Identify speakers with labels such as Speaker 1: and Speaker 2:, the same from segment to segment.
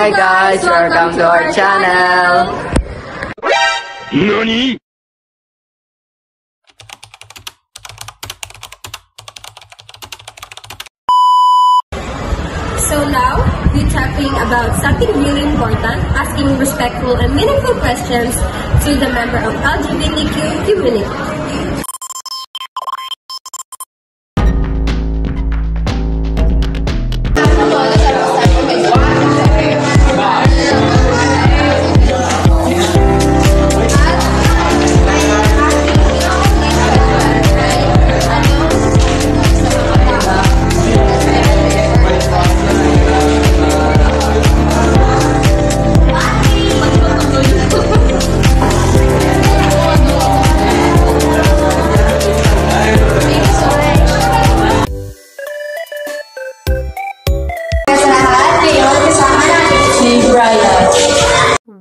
Speaker 1: Hi guys, welcome to our channel.
Speaker 2: NANI?!
Speaker 3: So now, we're talking about something really important, asking respectful and meaningful questions to the member of LGBTQ community.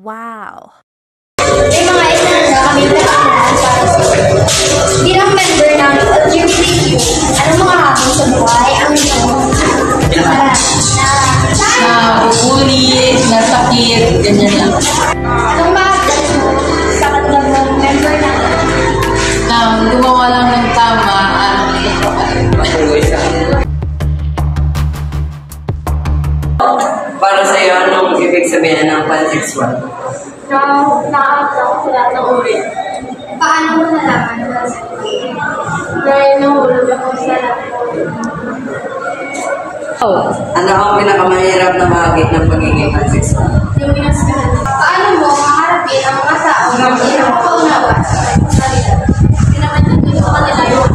Speaker 3: Wow!
Speaker 4: May mga isang kami bilang member ng LGBTQ, anong mga hobby sa buhay ang
Speaker 1: Nabubulis, nasakit, ganyan lang.
Speaker 4: anong mga sa katulad ng member ng
Speaker 1: Gumawa lang ng tama at para sa'yo, anong ibig sabihin ng pansexual?
Speaker 4: nakakatawa sila ng uri. Paano mo nalaman na dahil nahulog ako sa
Speaker 1: Ano ang pinakamahirap na bahagi ng pagiging pansexual?
Speaker 4: yung inaskahan. Paano mo maharapin ang mga tao na hindi mo kaunawa sa kanila? Hindi naman nandun sa kanila yung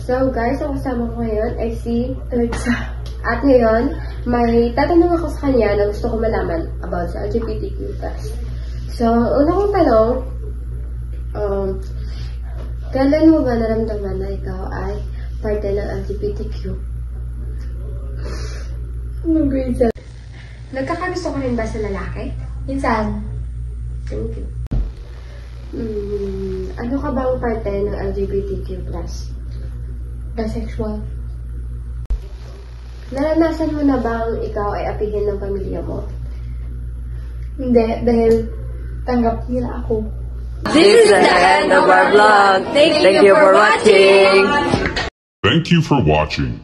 Speaker 3: So guys, ang kasama ko ngayon ay si Teresa. At ngayon, may tatanong ako sa kanya na gusto ko malaman about sa LGBTQ+. So, una kong tanong, kailan mo ba naramdaman na ikaw ay parte ng LGBTQ? Nagkakagusto ka rin ba sa lalaki?
Speaker 4: minsan.
Speaker 3: Thank you. Ano ka bang parte ng LGBTQ+?
Speaker 4: Bisexual.
Speaker 3: Naranasan mo na bang ikaw ay apihin ng pamilya mo?
Speaker 4: Hindi, dahil tanggap nila ako.
Speaker 1: This is the end of our vlog. Thank you for watching.
Speaker 2: Thank you for watching.